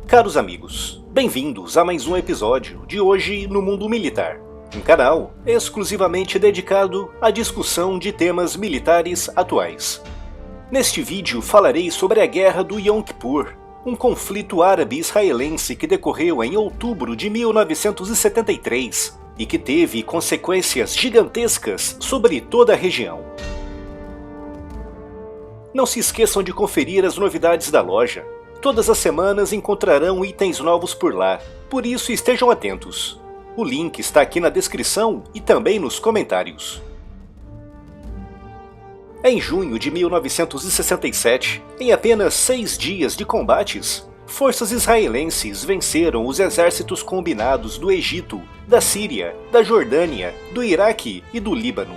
Caros amigos, bem-vindos a mais um episódio de Hoje no Mundo Militar, um canal exclusivamente dedicado à discussão de temas militares atuais. Neste vídeo falarei sobre a Guerra do Yom Kippur, um conflito árabe-israelense que decorreu em outubro de 1973 e que teve consequências gigantescas sobre toda a região. Não se esqueçam de conferir as novidades da loja. Todas as semanas encontrarão itens novos por lá, por isso estejam atentos. O link está aqui na descrição e também nos comentários. Em junho de 1967, em apenas 6 dias de combates, forças israelenses venceram os exércitos combinados do Egito, da Síria, da Jordânia, do Iraque e do Líbano.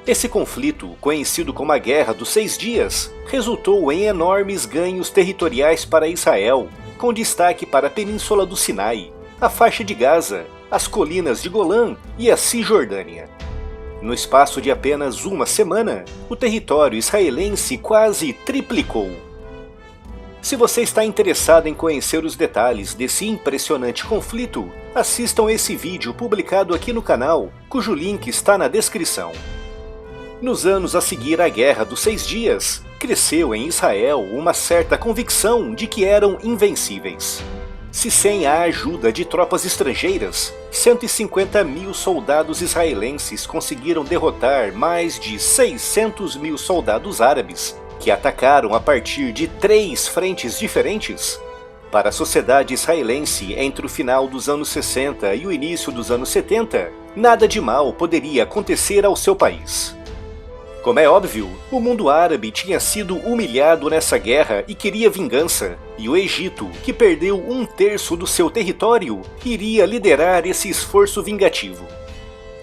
Esse conflito, conhecido como a Guerra dos 6 Dias, resultou em enormes ganhos territoriais para Israel, com destaque para a Península do Sinai, a faixa de Gaza, as colinas de Golã e a Cisjordânia. No espaço de apenas uma semana, o território israelense quase triplicou. Se você está interessado em conhecer os detalhes desse impressionante conflito, assistam esse vídeo publicado aqui no canal, cujo link está na descrição. Nos anos a seguir à Guerra dos 6 Dias, cresceu em Israel uma certa convicção de que eram invencíveis. Se sem a ajuda de tropas estrangeiras, 150 mil soldados israelenses conseguiram derrotar mais de 600 mil soldados árabes, que atacaram a partir de 3 frentes diferentes, para a sociedade israelense entre o final dos anos 60 e o início dos anos 70, nada de mal poderia acontecer ao seu país. Como é óbvio, o mundo árabe tinha sido humilhado nessa guerra e queria vingança, e o Egito, que perdeu 1/3 do seu território, iria liderar esse esforço vingativo.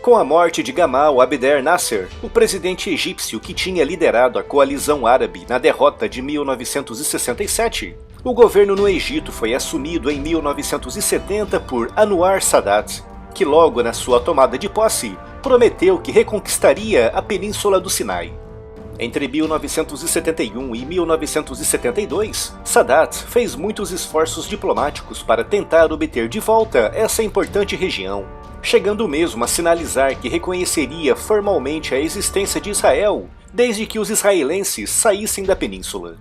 Com a morte de Gamal Abdel Nasser, o presidente egípcio que tinha liderado a coalizão árabe na derrota de 1967, o governo no Egito foi assumido em 1970 por Anwar Sadat, que logo na sua tomada de posse, prometeu que reconquistaria a Península do Sinai. Entre 1971 e 1972, Sadat fez muitos esforços diplomáticos para tentar obter de volta essa importante região, chegando mesmo a sinalizar que reconheceria formalmente a existência de Israel desde que os israelenses saíssem da península.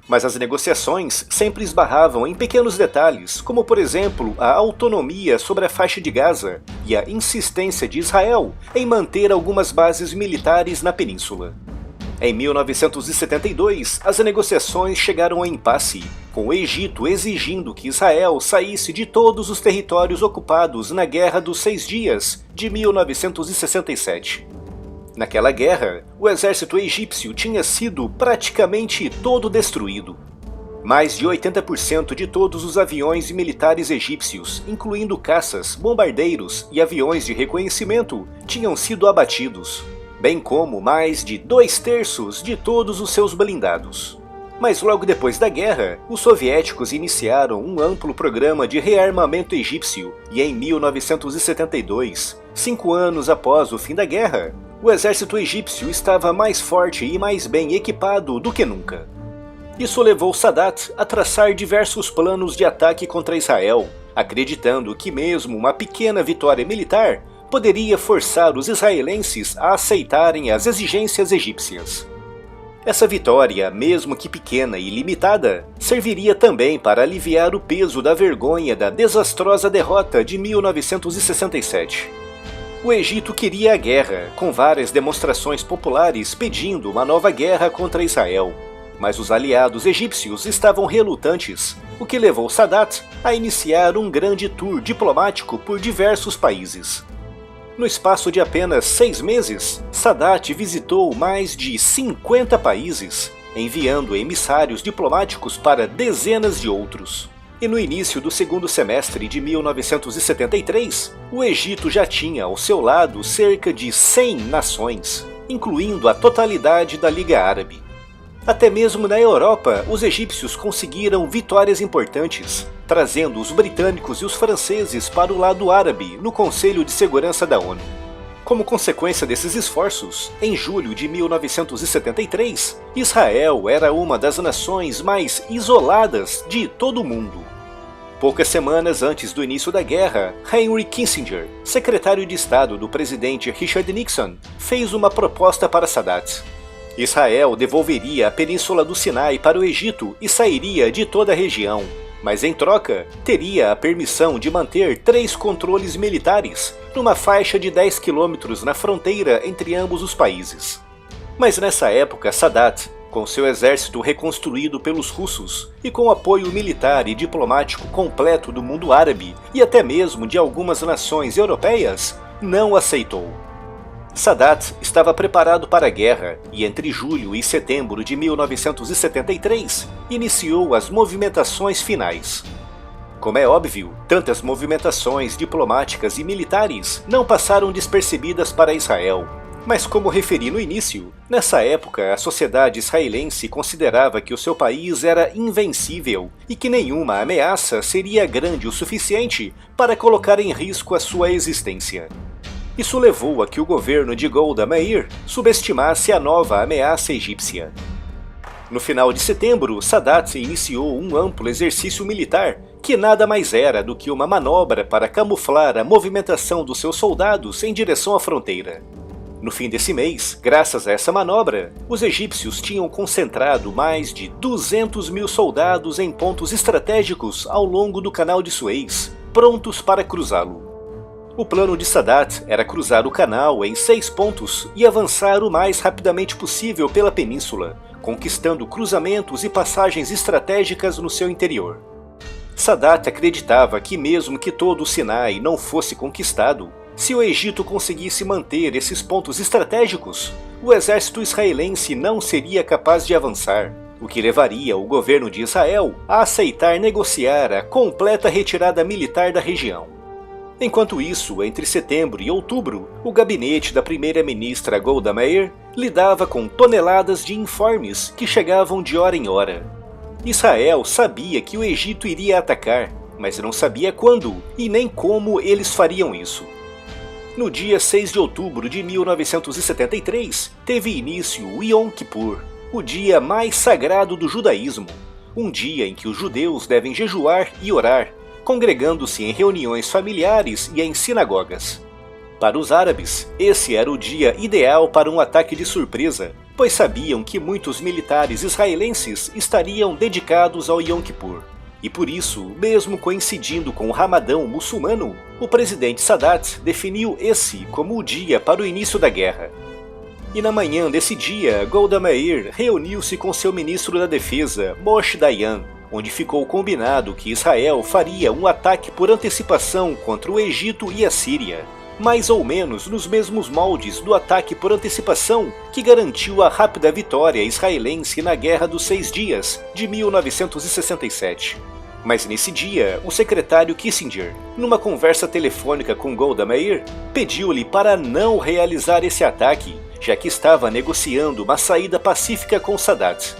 Mas as negociações sempre esbarravam em pequenos detalhes, como por exemplo a autonomia sobre a faixa de Gaza e a insistência de Israel em manter algumas bases militares na península. Em 1972, as negociações chegaram a impasse, com o Egito exigindo que Israel saísse de todos os territórios ocupados na Guerra dos 6 Dias de 1967. Naquela guerra, o exército egípcio tinha sido praticamente todo destruído. Mais de 80% de todos os aviões militares egípcios, incluindo caças, bombardeiros e aviões de reconhecimento, tinham sido abatidos, bem como mais de 2/3 de todos os seus blindados. Mas logo depois da guerra, os soviéticos iniciaram um amplo programa de rearmamento egípcio e em 1972, 5 anos após o fim da guerra, o exército egípcio estava mais forte e mais bem equipado do que nunca. Isso levou Sadat a traçar diversos planos de ataque contra Israel, acreditando que mesmo uma pequena vitória militar poderia forçar os israelenses a aceitarem as exigências egípcias. Essa vitória, mesmo que pequena e limitada, serviria também para aliviar o peso da vergonha da desastrosa derrota de 1967. O Egito queria a guerra, com várias demonstrações populares pedindo uma nova guerra contra Israel. Mas os aliados egípcios estavam relutantes, o que levou Sadat a iniciar um grande tour diplomático por diversos países. No espaço de apenas 6 meses, Sadat visitou mais de 50 países, enviando emissários diplomáticos para dezenas de outros. E no início do segundo semestre de 1973, o Egito já tinha ao seu lado cerca de 100 nações, incluindo a totalidade da Liga Árabe. Até mesmo na Europa, os egípcios conseguiram vitórias importantes, trazendo os britânicos e os franceses para o lado árabe no Conselho de Segurança da ONU. Como consequência desses esforços, em julho de 1973, Israel era uma das nações mais isoladas de todo o mundo. Poucas semanas antes do início da guerra, Henry Kissinger, secretário de Estado do presidente Richard Nixon, fez uma proposta para Sadat. Israel devolveria a Península do Sinai para o Egito e sairia de toda a região, mas em troca, teria a permissão de manter 3 controles militares numa faixa de 10 quilômetros na fronteira entre ambos os países. Mas nessa época, Sadat, com seu exército reconstruído pelos russos e com apoio militar e diplomático completo do mundo árabe e até mesmo de algumas nações europeias, não aceitou. Sadat estava preparado para a guerra e entre julho e setembro de 1973 iniciou as movimentações finais. Como é óbvio, tantas movimentações diplomáticas e militares não passaram despercebidas para Israel. Mas como referi no início, nessa época a sociedade israelense considerava que o seu país era invencível e que nenhuma ameaça seria grande o suficiente para colocar em risco a sua existência. Isso levou a que o governo de Golda Meir subestimasse a nova ameaça egípcia. No final de setembro, Sadat iniciou um amplo exercício militar que nada mais era do que uma manobra para camuflar a movimentação dos seus soldados em direção à fronteira. No fim desse mês, graças a essa manobra, os egípcios tinham concentrado mais de 200 mil soldados em pontos estratégicos ao longo do Canal de Suez, prontos para cruzá-lo. O plano de Sadat era cruzar o canal em 6 pontos e avançar o mais rapidamente possível pela península, conquistando cruzamentos e passagens estratégicas no seu interior. Sadat acreditava que mesmo que todo o Sinai não fosse conquistado, se o Egito conseguisse manter esses pontos estratégicos, o exército israelense não seria capaz de avançar, o que levaria o governo de Israel a aceitar negociar a completa retirada militar da região. Enquanto isso, entre setembro e outubro, o gabinete da primeira-ministra Golda Meir lidava com toneladas de informes que chegavam de hora em hora. Israel sabia que o Egito iria atacar, mas não sabia quando e nem como eles fariam isso. No dia 6 de outubro de 1973, teve início o Yom Kippur, o dia mais sagrado do judaísmo, um dia em que os judeus devem jejuar e orar, congregando-se em reuniões familiares e em sinagogas. Para os árabes, esse era o dia ideal para um ataque de surpresa, pois sabiam que muitos militares israelenses estariam dedicados ao Yom Kippur. E por isso, mesmo coincidindo com o Ramadão muçulmano, o presidente Sadat definiu esse como o dia para o início da guerra. E na manhã desse dia, Golda Meir reuniu-se com seu ministro da Defesa, Moshe Dayan, onde ficou combinado que Israel faria um ataque por antecipação contra o Egito e a Síria, mais ou menos nos mesmos moldes do ataque por antecipação que garantiu a rápida vitória israelense na Guerra dos 6 Dias de 1967. Mas nesse dia, o secretário Kissinger, numa conversa telefônica com Golda Meir, pediu-lhe para não realizar esse ataque, já que estava negociando uma saída pacífica com Sadat.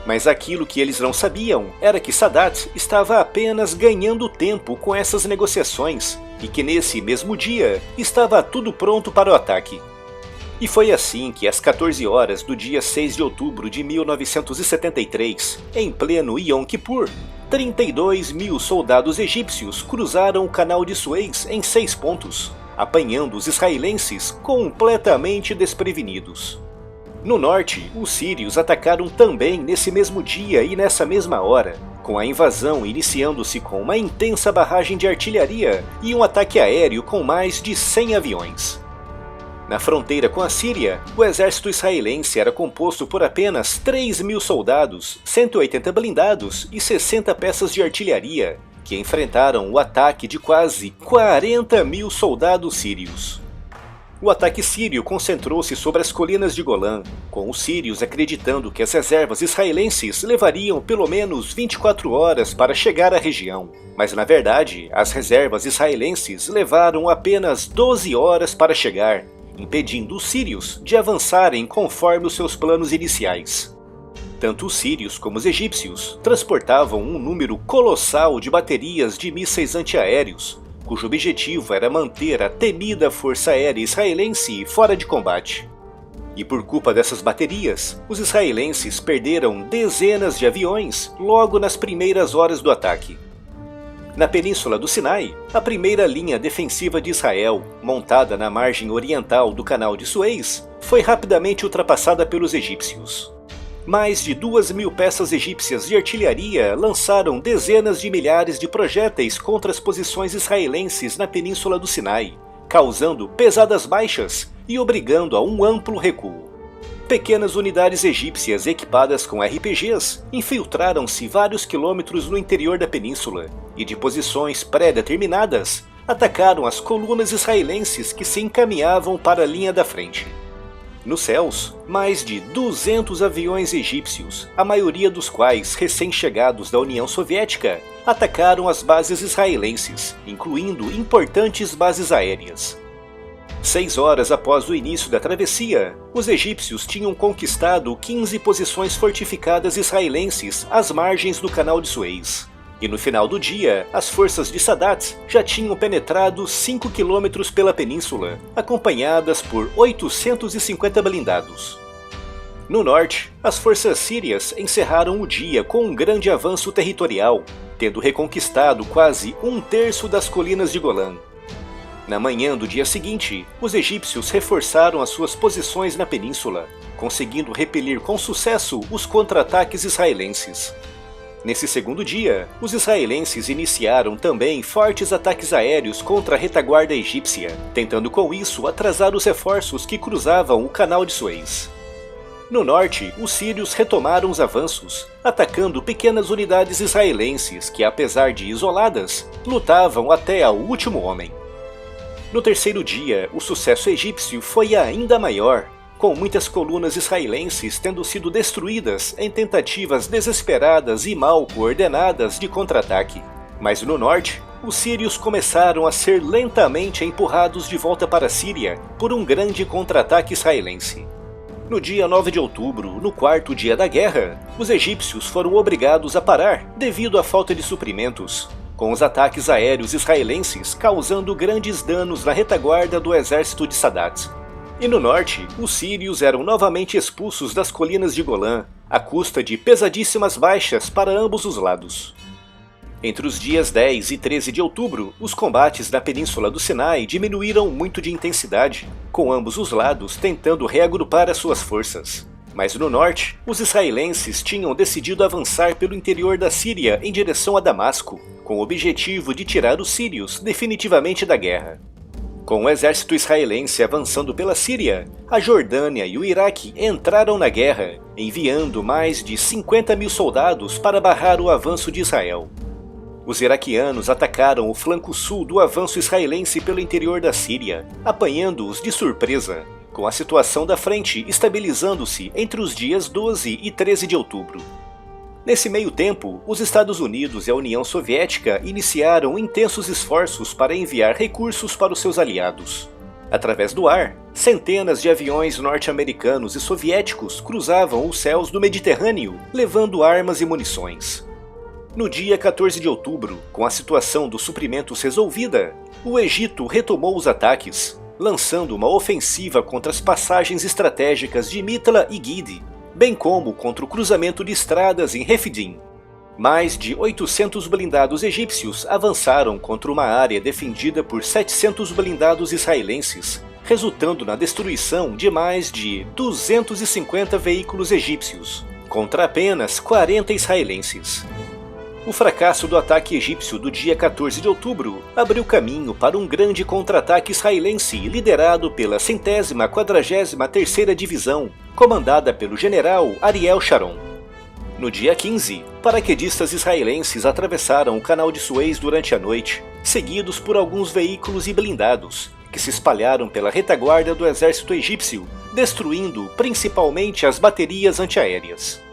Mas aquilo que eles não sabiam era que Sadat estava apenas ganhando tempo com essas negociações e que nesse mesmo dia estava tudo pronto para o ataque. E foi assim que às 14 horas do dia 6 de outubro de 1973, em pleno Yom Kippur, 32 mil soldados egípcios cruzaram o Canal de Suez em 6 pontos, apanhando os israelenses completamente desprevenidos. No norte, os sírios atacaram também nesse mesmo dia e nessa mesma hora, com a invasão iniciando-se com uma intensa barragem de artilharia e um ataque aéreo com mais de 100 aviões. Na fronteira com a Síria, o exército israelense era composto por apenas 3 mil soldados, 180 blindados e 60 peças de artilharia, que enfrentaram o ataque de quase 40 mil soldados sírios. O ataque sírio concentrou-se sobre as colinas de Golã, com os sírios acreditando que as reservas israelenses levariam pelo menos 24 horas para chegar à região. Mas na verdade, as reservas israelenses levaram apenas 12 horas para chegar, impedindo os sírios de avançarem conforme os seus planos iniciais. Tanto os sírios como os egípcios transportavam um número colossal de baterias de mísseis antiaéreos, cujo objetivo era manter a temida força aérea israelense fora de combate. E por culpa dessas baterias, os israelenses perderam dezenas de aviões logo nas primeiras horas do ataque. Na Península do Sinai, a primeira linha defensiva de Israel, montada na margem oriental do Canal de Suez, foi rapidamente ultrapassada pelos egípcios. Mais de 2.000 peças egípcias de artilharia lançaram dezenas de milhares de projéteis contra as posições israelenses na Península do Sinai, causando pesadas baixas e obrigando a um amplo recuo. Pequenas unidades egípcias equipadas com RPGs infiltraram-se vários quilômetros no interior da península e, de posições pré-determinadas, atacaram as colunas israelenses que se encaminhavam para a linha da frente. Nos céus, mais de 200 aviões egípcios, a maioria dos quais recém-chegados da União Soviética, atacaram as bases israelenses, incluindo importantes bases aéreas. 6 horas após o início da travessia, os egípcios tinham conquistado 15 posições fortificadas israelenses às margens do Canal de Suez. E no final do dia, as forças de Sadat já tinham penetrado 5 quilômetros pela península, acompanhadas por 850 blindados. No norte, as forças sírias encerraram o dia com um grande avanço territorial, tendo reconquistado quase 1/3 das colinas de Golã. Na manhã do dia seguinte, os egípcios reforçaram as suas posições na península, conseguindo repelir com sucesso os contra-ataques israelenses. Nesse segundo dia, os israelenses iniciaram também fortes ataques aéreos contra a retaguarda egípcia, tentando com isso atrasar os reforços que cruzavam o Canal de Suez. No norte, os sírios retomaram os avanços, atacando pequenas unidades israelenses que, apesar de isoladas, lutavam até ao último homem. No terceiro dia, o sucesso egípcio foi ainda maior, com muitas colunas israelenses tendo sido destruídas em tentativas desesperadas e mal coordenadas de contra-ataque. Mas no norte, os sírios começaram a ser lentamente empurrados de volta para a Síria por um grande contra-ataque israelense. No dia 9 de outubro, no quarto dia da guerra, os egípcios foram obrigados a parar devido à falta de suprimentos, com os ataques aéreos israelenses causando grandes danos na retaguarda do exército de Sadat. E no norte, os sírios eram novamente expulsos das colinas de Golã, à custa de pesadíssimas baixas para ambos os lados. Entre os dias 10 e 13 de outubro, os combates na Península do Sinai diminuíram muito de intensidade, com ambos os lados tentando reagrupar as suas forças. Mas no norte, os israelenses tinham decidido avançar pelo interior da Síria em direção a Damasco, com o objetivo de tirar os sírios definitivamente da guerra. Com o exército israelense avançando pela Síria, a Jordânia e o Iraque entraram na guerra, enviando mais de 50.000 soldados para barrar o avanço de Israel. Os iraquianos atacaram o flanco sul do avanço israelense pelo interior da Síria, apanhando-os de surpresa, com a situação da frente estabilizando-se entre os dias 12 e 13 de outubro. Nesse meio tempo, os Estados Unidos e a União Soviética iniciaram intensos esforços para enviar recursos para os seus aliados. Através do ar, centenas de aviões norte-americanos e soviéticos cruzavam os céus do Mediterrâneo, levando armas e munições. No dia 14 de outubro, com a situação dos suprimentos resolvida, o Egito retomou os ataques, lançando uma ofensiva contra as passagens estratégicas de Mitla e Gide, bem como contra o cruzamento de estradas em Refidim. Mais de 800 blindados egípcios avançaram contra uma área defendida por 700 blindados israelenses, resultando na destruição de mais de 250 veículos egípcios, contra apenas 40 israelenses. O fracasso do ataque egípcio do dia 14 de outubro abriu caminho para um grande contra-ataque israelense liderado pela 143ª Divisão, comandada pelo general Ariel Sharon. No dia 15, paraquedistas israelenses atravessaram o Canal de Suez durante a noite, seguidos por alguns veículos e blindados, que se espalharam pela retaguarda do exército egípcio, destruindo principalmente as baterias antiaéreas.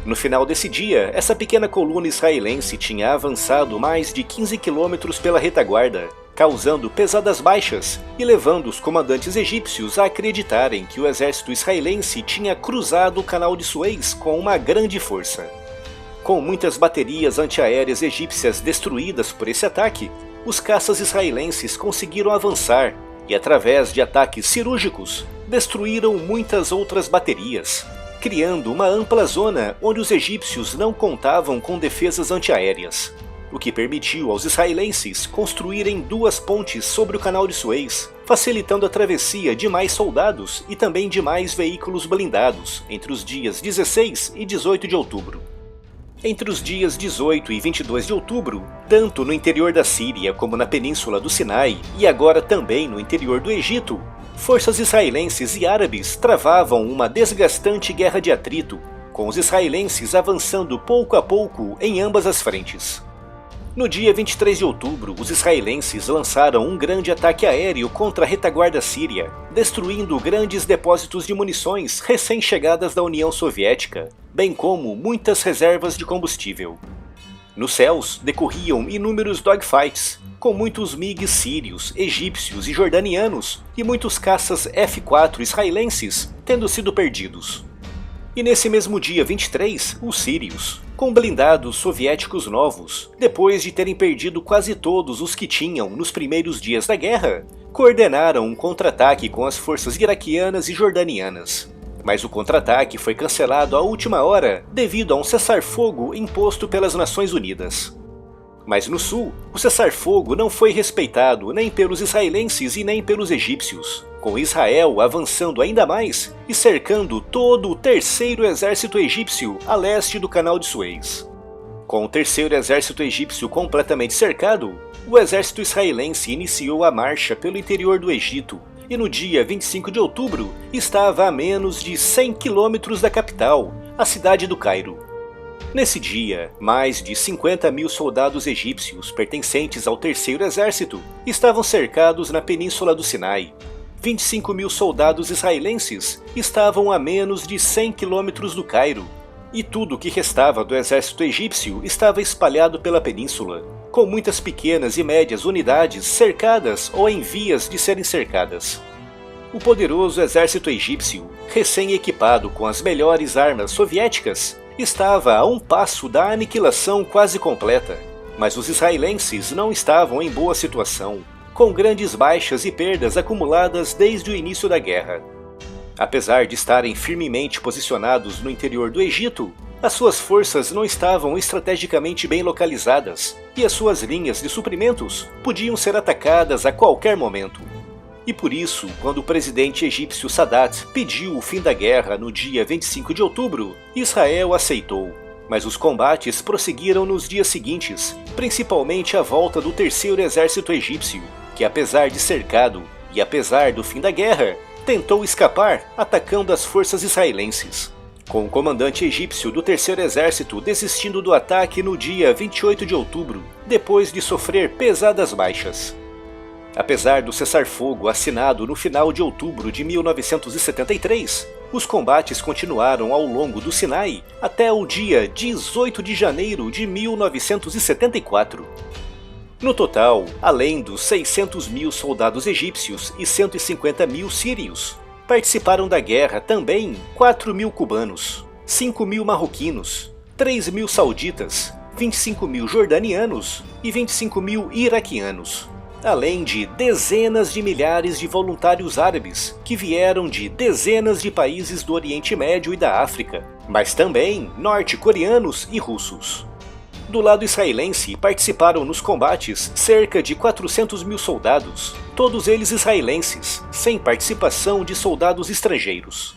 No final desse dia, essa pequena coluna israelense tinha avançado mais de 15 quilômetros pela retaguarda, causando pesadas baixas e levando os comandantes egípcios a acreditarem que o exército israelense tinha cruzado o Canal de Suez com uma grande força. Com muitas baterias antiaéreas egípcias destruídas por esse ataque, os caças israelenses conseguiram avançar e, através de ataques cirúrgicos, destruíram muitas outras baterias, criando uma ampla zona onde os egípcios não contavam com defesas antiaéreas. o que permitiu aos israelenses construírem 2 pontes sobre o Canal de Suez, facilitando a travessia de mais soldados e também de mais veículos blindados entre os dias 16 e 18 de outubro. Entre os dias 18 e 22 de outubro, tanto no interior da Síria como na península do Sinai e agora também no interior do Egito, forças israelenses e árabes travavam uma desgastante guerra de atrito, com os israelenses avançando pouco a pouco em ambas as frentes. No dia 23 de outubro, os israelenses lançaram um grande ataque aéreo contra a retaguarda síria, destruindo grandes depósitos de munições recém-chegadas da União Soviética, bem como muitas reservas de combustível. Nos céus decorriam inúmeros dogfights, com muitos MiGs sírios, egípcios e jordanianos, e muitos caças F-4 israelenses tendo sido perdidos. E nesse mesmo dia 23, os sírios, com blindados soviéticos novos, depois de terem perdido quase todos os que tinham nos primeiros dias da guerra, coordenaram um contra-ataque com as forças iraquianas e jordanianas. Mas o contra-ataque foi cancelado à última hora devido a um cessar-fogo imposto pelas Nações Unidas. Mas no sul, o cessar-fogo não foi respeitado nem pelos israelenses e nem pelos egípcios, com Israel avançando ainda mais e cercando todo o terceiro exército egípcio a leste do Canal de Suez. Com o terceiro exército egípcio completamente cercado, o exército israelense iniciou a marcha pelo interior do Egito e no dia 25 de outubro estava a menos de 100 quilômetros da capital, a cidade do Cairo. Nesse dia, mais de 50.000 soldados egípcios pertencentes ao terceiro exército estavam cercados na península do Sinai. 25.000 soldados israelenses estavam a menos de 100 quilômetros do Cairo, e tudo o que restava do exército egípcio estava espalhado pela península, com muitas pequenas e médias unidades cercadas ou em vias de serem cercadas. O poderoso exército egípcio, recém-equipado com as melhores armas soviéticas, estava a um passo da aniquilação quase completa, mas os israelenses não estavam em boa situação, com grandes baixas e perdas acumuladas desde o início da guerra. Apesar de estarem firmemente posicionados no interior do Egito, as suas forças não estavam estrategicamente bem localizadas e as suas linhas de suprimentos podiam ser atacadas a qualquer momento. E por isso, quando o presidente egípcio Sadat pediu o fim da guerra no dia 25 de outubro, Israel aceitou. Mas os combates prosseguiram nos dias seguintes, principalmente à volta do terceiro exército egípcio, que apesar de cercado e apesar do fim da guerra, tentou escapar atacando as forças israelenses, com o comandante egípcio do terceiro exército desistindo do ataque no dia 28 de outubro, depois de sofrer pesadas baixas. Apesar do cessar-fogo assinado no final de outubro de 1973, os combates continuaram ao longo do Sinai até o dia 18 de janeiro de 1974. No total, além dos 600.000 soldados egípcios e 150.000 sírios, participaram da guerra também 4.000 cubanos, 5.000 marroquinos, 3.000 sauditas, 25.000 jordanianos e 25.000 iraquianos, além de dezenas de milhares de voluntários árabes que vieram de dezenas de países do Oriente Médio e da África, mas também norte-coreanos e russos. Do lado israelense participaram nos combates cerca de 400.000 soldados, todos eles israelenses, sem participação de soldados estrangeiros.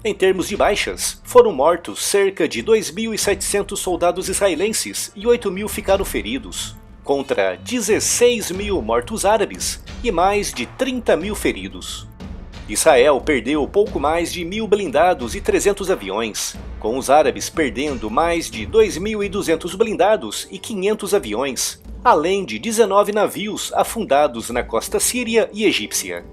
Em termos de baixas, foram mortos cerca de 2.700 soldados israelenses e 8.000 ficaram feridos, contra 16.000 mortos árabes e mais de 30.000 feridos. Israel perdeu pouco mais de 1.000 blindados e 300 aviões, com os árabes perdendo mais de 2.200 blindados e 500 aviões, além de 19 navios afundados na costa síria e egípcia.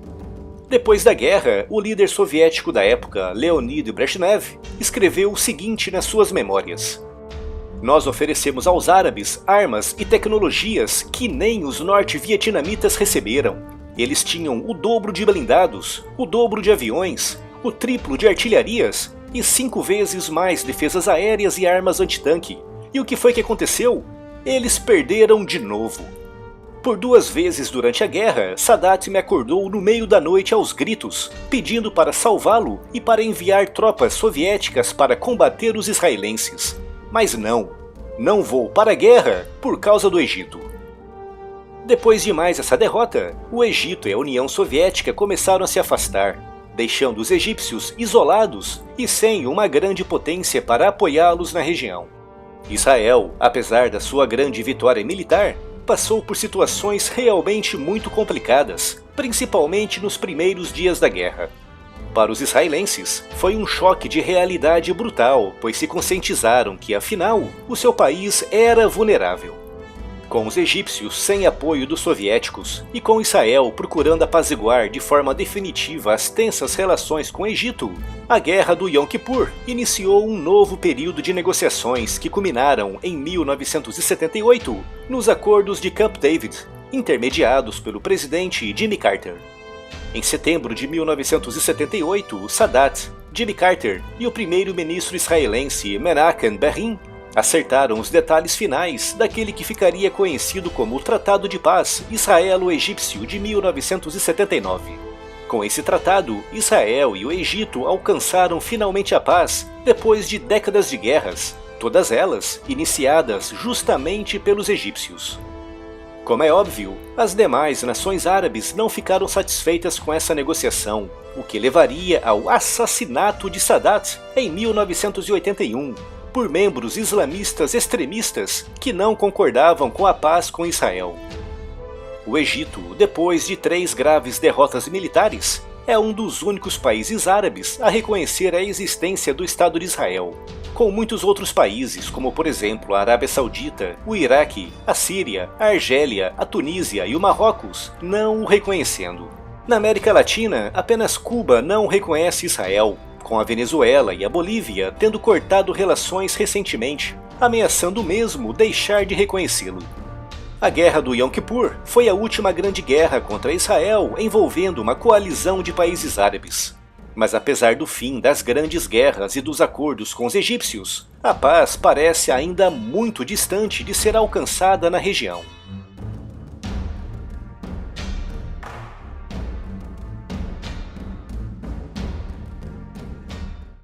Depois da guerra, o líder soviético da época, Leonid Brezhnev, escreveu o seguinte nas suas memórias: "Nós oferecemos aos árabes armas e tecnologias que nem os norte-vietnamitas receberam. Eles tinham o dobro de blindados, o dobro de aviões, o triplo de artilharias e 5 vezes mais defesas aéreas e armas antitanque. E o que foi que aconteceu? Eles perderam de novo. Por 2 vezes durante a guerra, Sadat me acordou no meio da noite aos gritos, pedindo para salvá-lo e para enviar tropas soviéticas para combater os israelenses. Mas não. Não vou para a guerra por causa do Egito. Depois de mais essa derrota, o Egito e a União Soviética começaram a se afastar, deixando os egípcios isolados e sem uma grande potência para apoiá-los na região. Israel, apesar da sua grande vitória militar, passou por situações realmente muito complicadas, principalmente nos primeiros dias da guerra. Para os israelenses, foi um choque de realidade brutal, pois se conscientizaram que, afinal, o seu país era vulnerável. Com os egípcios sem apoio dos soviéticos e com Israel procurando apaziguar de forma definitiva as tensas relações com o Egito, a Guerra do Yom Kippur iniciou um novo período de negociações que culminaram em 1978 nos Acordos de Camp David, intermediados pelo presidente Jimmy Carter. Em setembro de 1978, Sadat, Jimmy Carter e o primeiro-ministro israelense Menachem Begin acertaram os detalhes finais daquele que ficaria conhecido como o Tratado de Paz Israelo-Egípcio de 1979. Com esse tratado, Israel e o Egito alcançaram finalmente a paz depois de décadas de guerras, todas elas iniciadas justamente pelos egípcios. Como é óbvio, as demais nações árabes não ficaram satisfeitas com essa negociação, o que levaria ao assassinato de Sadat em 1981, por membros islamistas extremistas que não concordavam com a paz com Israel. O Egito, depois de 3 graves derrotas militares, é um dos únicos países árabes a reconhecer a existência do Estado de Israel, com muitos outros países, como por exemplo a Arábia Saudita, o Iraque, a Síria, a Argélia, a Tunísia e o Marrocos, não o reconhecendo. Na América Latina, apenas Cuba não reconhece Israel, com a Venezuela e a Bolívia tendo cortado relações recentemente, ameaçando mesmo deixar de reconhecê-lo. A Guerra do Yom Kippur foi a última grande guerra contra Israel envolvendo uma coalizão de países árabes. Mas apesar do fim das grandes guerras e dos acordos com os egípcios, a paz parece ainda muito distante de ser alcançada na região.